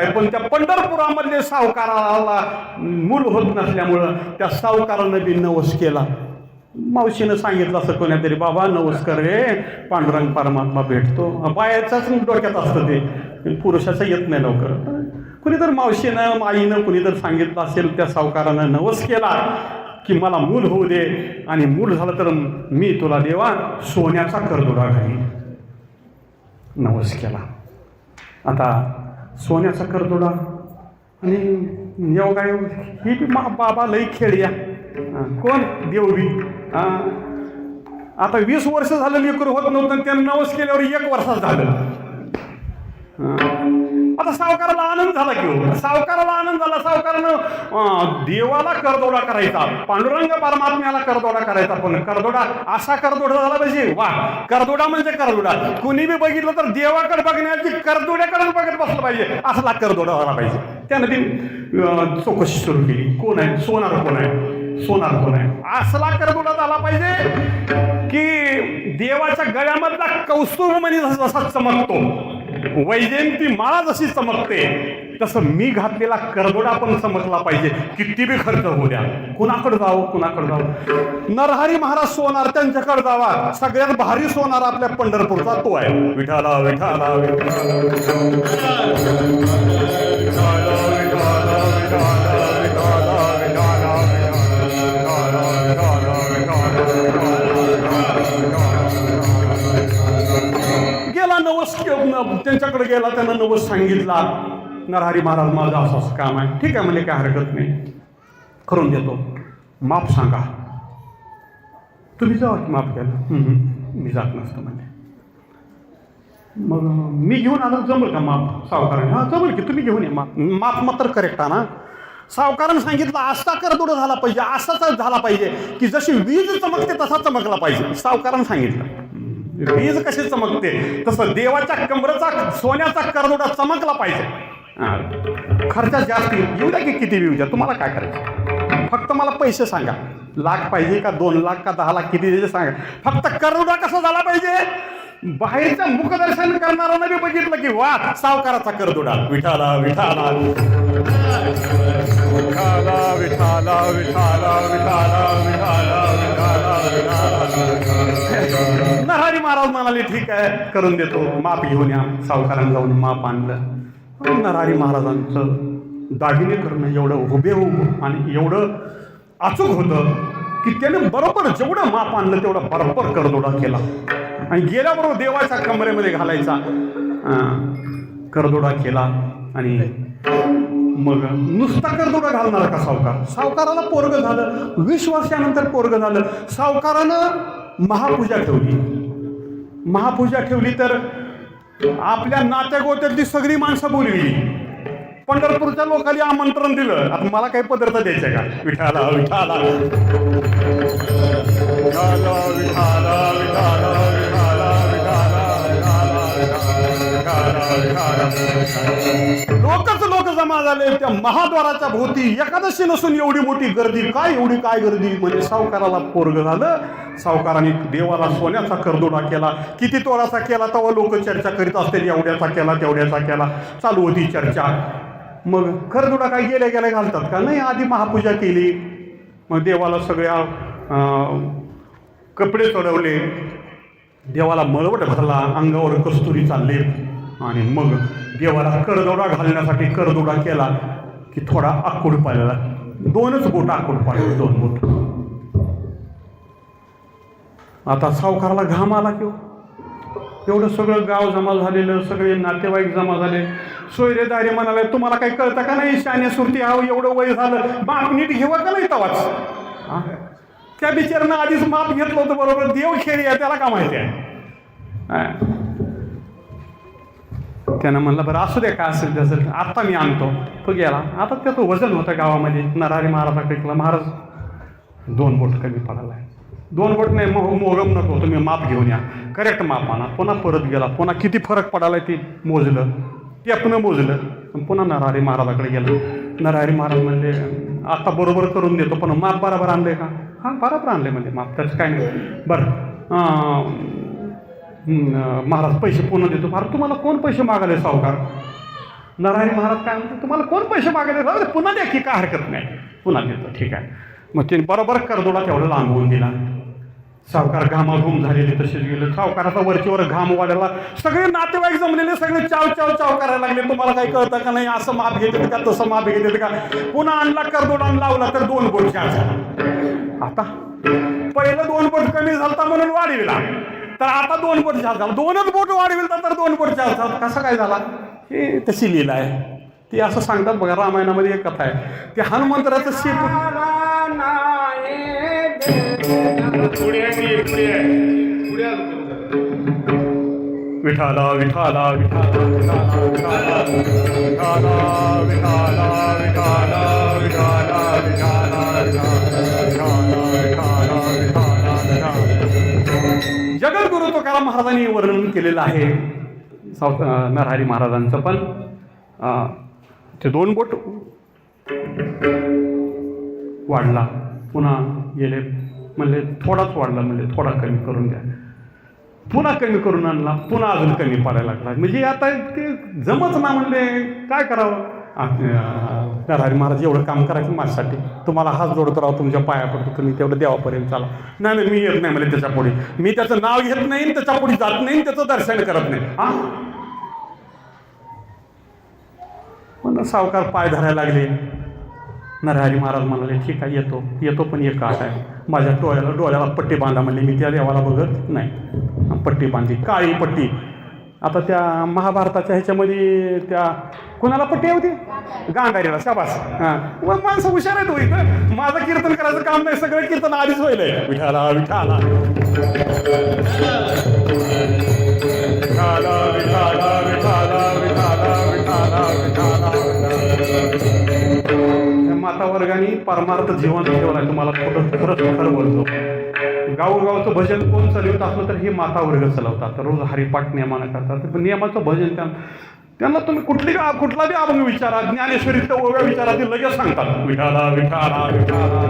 पण त्या पंढरपुरामध्ये सावकाराला मूल होत नसल्यामुळं त्या सावकारानं बी नवस केला. मावशीनं सांगितलं असं कोणातरी, बाबा नमस्कार रे, पांडुरंग परमात्मा भेटतो. बायाच्याच डोक्यात असतं ते, पुरुषाचं येत नाही लवकर. कुणी तर मावशीनं आईनं कुणी तर सांगितलं असेल, त्या सावकारानं नवस केला की मला मूल होऊ दे, आणि मूल झालं तर मी तुला देवा सोन्याचा करदोडा घालीन. नवस केला. आता सोन्याचा करदोडा आणि योगा ही बी बाबा लई खेळया. कोण देवबी. आता 20 वर्ष झालं लेकरू होत नव्हतं, त्यानं नवस केल्यावर 1 वर्षात झालं. आता सावकाराला आनंद झाला की हो, सावकाराला आनंद झाला. सावकारानं देवाला करदोडा करायचा, पांडुरंग परमात्म्याला करदोडा करायचा. पण करदोडा असा करदोडा झाला पाहिजे. वा, करदोडा म्हणजे करदोडा. कुणी बी बघितलं तर देवाकडे बघण्याची करदोड्याकडे बघत बसलं पाहिजे, असला करदोडा झाला पाहिजे. त्यानं ती चौकशी सुरू केली, कोण आहे सोनार, कोण आहे सोनार, कोण आहे. असला करदोडा झाला पाहिजे की देवाच्या गळ्यामधला कौस्तुभमणी जसा चमकतो, वैजयंती माळा जशी चमकते, तसं मी घातलेला करदोडा पण चमकला पाहिजे. किती बी खर्च होऊ द्या. कुणाकडे जावं, कुणाकडे जावं. नरहरी महाराज सोनार, त्यांच्याकडे जावा. सगळ्यात भारी सोनार आपल्या पंढरपूरचा तो आहे. विठाला विठाला गेला. नवस त्यांच्याकडे गेला, त्यानं नवस सांगितला. नरहरी महाराज माझं असं असं काम आहे. ठीक आहे म्हणजे काय हरकत नाही, करून देतो. माप सांगा. तुम्ही जावा की माप घ्यायला. मी जात नसतं म्हणजे. मग मी घेऊन आलो, जमल का माप सावकाराने? हां जमल की, तुम्ही घेऊन या माप. माप मात्र करेक्ट आहे ना. सावकारानं सांगितलं असा करदोडा झाला पाहिजे, असाच झाला पाहिजे की जशी वीज चमकते तसा चमकला पाहिजे. सावकारानं सांगितलं. वीज कशी चमकते तसं देवाच्या कमरेचा सोन्याचा करदोडा चमकला पाहिजे. खर्चात जास्त येऊ द्या की किती येऊ द्या, तुम्हाला काय करायचं. फक्त मला पैसे सांगा. लाख पाहिजे का 2 लाख का 10 लाख, किती द्यायचे सांगा. फक्त करदोडा कसा झाला पाहिजे. बाहेरचं मुखदर्शन करणाऱ्यानं बी बघितलं की वा, सावकाराचा करदोडा. विठाला विठाला विठाला विठाला विठाला विठाला विठाला विठाला. नरहरी महाराज म्हणाले ठीक आहे, करून देतो, माप घेऊन या. सावकारानं जाऊन माप आणलं. नरहरी महाराजांचं दागिने करणं एवढं हुबेहूब आणि एवढं अचूक होतं की त्याने बरोबर जेवढं माप आणलं तेवढं बरोबर करदोडा केला. आणि गेल्याबरोबर देवाच्या कमरेमध्ये घालायचा करदोडा केला. आणि मग नुसता करदोडा घालणार का सावकार? सावकाराला पोरगं झालं, 20 वर्षानंतर पोरगं झालं. सावकारानं महापूजा ठेवली. महापूजा ठेवली तर आपल्या नात्यागोत्यातली सगळी माणसं बोलली. पंढरपूरच्या लोकांनी आमंत्रण दिलं. आता मला काही पदार्थ द्यायचे का? विठाला विठाला विठाला विठाला विठाला लोकच लोक जमा झाले त्या महाद्वाराच्या भोवती. एकादशी नसून एवढी मोठी गर्दी. काय एवढी काय गर्दी म्हणजे सावकाराला पोरगं झालं. सावकाराने देवाला सोन्याचा करदोडा केला. किती तोराचा केला तेव्हा लोक चर्चा करीत असतील. एवढ्याचा केला, तेवढ्याचा केला, चालू होती चर्चा. मग करदोडा काय गेल्या गेल्या घालतात का? नाही, आधी महापूजा केली. मग देवाला सगळ्या कपडे चढवले, देवाला मळवट भरला, अंगावर कस्तुरी चालले. आणि मग देवाला करदोडा घालण्यासाठी करदोडा केला की थोडा आकूड पाळला. 2च बोट आकूड पाळले, 2 बोट. आता सावकाराला घाम आला की एवढं सगळं गाव जमा झालेलं, सगळे नातेवाईक जमा झाले. सोयरेदारी म्हणाले तुम्हाला काही कळतं का नाही? शाने सुरती हा एवढं वय झालं, माप नीट घेवा का नाही तवाच? त्या बिचारानं आधीच माप घेतलं होतं बरोबर. देव खेळी आहे, त्याला का माहिती आहे? त्यानं म्हणलं बरं असू दे, काय असेल त्याचं आत्ता मी आणतो. तो गेला. आता त्याचं वजन होतं गावामध्ये. नरहरी महाराजाकडे ऐकलं, महाराज 2 बोट कमी पडायला आहे. 2 बोट नाही, मोगम नको, तुम्ही माप घेऊन या. करेक्ट माप आणा. पुन्हा परत गेला. पुन्हा किती फरक पडायला ते मोजलं, ते आपण मोजलं. पुन्हा नरहरी महाराजाकडे गेलं. नरहरी महाराज म्हणले आता बरोबर करून देतो, पण माप बरोबर आणलंय का? हां बरोबर आणले म्हणजे माप, त्याचं काय नाही. बरं महाराज पैसे पुन्हा देतो. फार तुम्हाला कोण पैसे मागाले सावकार? नरहरी महाराज काय म्हणतो, तुम्हाला कोण पैसे मागायला जाऊ दे, पुन्हा द्या की, काय हरकत नाही, पुन्हा देतो, ठीक आहे. मग ते बरोबर करदोडा तेवढा लांबवून दिला. सावकार घामाघूम झालेले तसेच गेले. सावकाराचा वरचीवर घाम वाढायला, सगळे नातेवाईक जमलेले, सगळे चाव चाव चाव करायला लागले. तुम्हाला काही कळतं का नाही, असं माप घेतात का, तसं माप घेतात का. पुन्हा आणला करदोडा लावला तर 2 बोट चार झाला. आता पहिलं 2 बोट कमी झालता म्हणून वाढविला, तर आता 2 बोट चार झाला. 2च बोट वाढविला तर 2 बोट चार झाला. कसं काय झाला हे तशी लीला आहे. ती असं सांगतात बघा, रामायणामध्ये एक कथा आहे. ते हनुमंतराचं विठाला विठाला विठाला विठाला विठाला विठाला विठाला विठाला विठाला विठाला विठाला. जगद्गुरु तुकाराम महाराजांनी वर्णन केलेलं आहे नरहरी महाराजांचं. पण ते 2 बोट वाढला, पुन्हा गेले, म्हणले थोडाच वाढला, म्हणले थोडा कमी करून द्या. पुन्हा कमी करून आणला, पुन्हा अजून कमी पडायला लागला. म्हणजे आता ते जमच ना, म्हणले काय करावं. नरहरी महाराज एवढं काम करायचं माझ्यासाठी, तुम्हाला हात जोडतो राव, तुमच्या पाया पडतो, तुम्ही तेवढं देवापर्यंत चाला. नाही मी येत नाही म्हणजे त्याच्या पुढे, मी त्याचं नाव घेत नाही, त्याच्या पुढे जात नाही, त्याचं दर्शन करत नाही. हा पण सावकार पाय धरायला लागले. नरहरी महाराज म्हणाले ठीक आहे, येतो येतो, पण एक काट आहे, माझ्या डोळ्याला पट्टी बांधा. म्हणले मी त्या देवाला बघत नाही. पट्टी बांधली, काळी पट्टी. आता त्या महाभारताच्या ह्याच्यामध्ये त्या कोणाला पट्टी होती, गांधारीला. शाबास. हां, मग माणसं हुशार आहेत. इथं माझं कीर्तन करायचं काम नाही, सगळं कीर्तन आधीच व्हायलंय. विठाला विठाला विठाला विठाला विठाला विठाला विठाला विठाला. माता वर्गाने परमार्थ जीवन ठेवला. तुम्हाला खरंच खरं बोलतो, गावोगावचं भजन कोण चालवत असलं तर हे माता वर्ग चालवतात. रोज हरिपाठ नियमानं करतात. पण नियमाचं भजन त्यांना तुम्ही कुठला बी अभंग विचारा, ज्ञानेश्वरीचं ओव्या विचारा, ते लगेच सांगतात विठाला विठाला विठाला.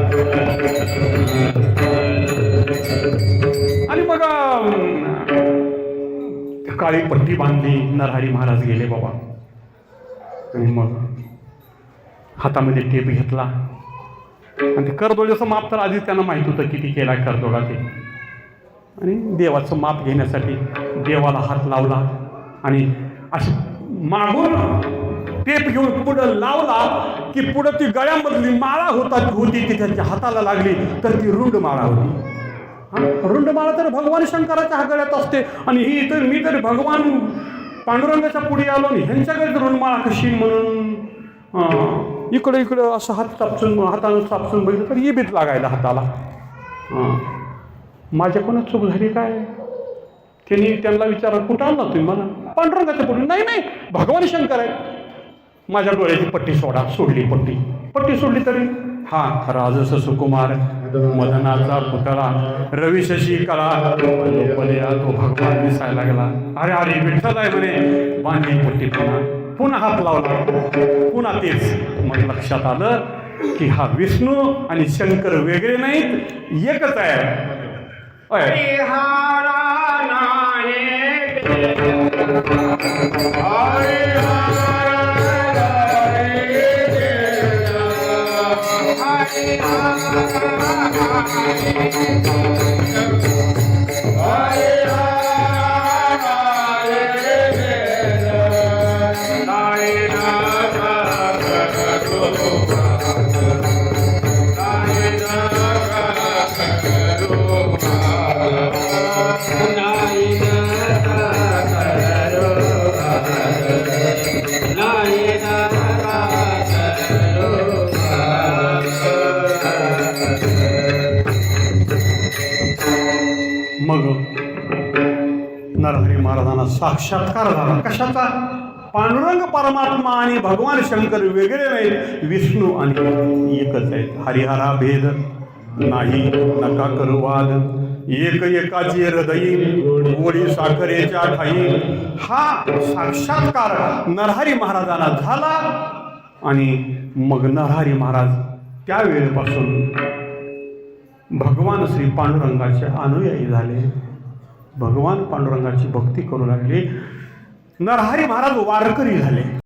आणि मग काळी पट्टी बांधली. नरहरी महाराज गेले बाबा. आणि मग हातामध्ये टेप घेतला आणि ते करदोड्याचं माप तर आधीच त्यांना माहीत होतं किती केला करदोडा ते. आणि देवाचं माप घेण्यासाठी देवाला हात लावला आणि अशी मागून टेप घेऊन पुढं लावला की पुढं ती गळ्यामधली माळा होती ती त्याच्या हाताला लागली तर ती रुंड माळा होती. रुंड माळा तर भगवान शंकराच्या गळ्यात असते आणि ही तर मी तर भगवान पांडुरंगाच्या पुढे आलो आणि ह्यांच्याकडे रुंड माळा कशी म्हणून इकडं असं हातानं चापसून बघितलं तर इबीत लागायला हाताला. माझ्याकडूनच चूक झाली काय. त्यांना विचारलं कुठं आणला तुम्ही मला. पांडुरंगाच्या पुढे. नाही भगवान शंकर आहे. माझ्या डोळ्याची पट्टी सोडली. पट्टी सोडली तरी हा राजस सुकुमार मदनाचा पुतळा रवी शशी कळा तो भगवान दिसायला लागला. अरे विठ्ठल आहे म्हणे. बांधली पट्टी पुन्हा हात लावला. पुन्हा तेच. मग लक्षात आलं की हा विष्णू आणि शंकर वेगळे नाहीत, एकच आहे. मग नरहरी महाराजांना साक्षात्कार झाला. कशाचा. पांडुरंग परमात्मा आणि भगवान शंकर वेगळे नाहीत, विष्णू आणि एकच आहेत. हरिहरा भेद नाही नका करू वाद, एक एकाची हृदयी गोडी साखरेच्या ठाई. हा साक्षात्कार नरहरी महाराजांना झाला. आणि मग नरहरी महाराज त्यावेळेपासून भगवान श्री पांडुरंगाचे अनुयायी झाले. भगवान पांडुरंगाची भक्ती करू लागले. नरहरी महाराज वारकरी झाले.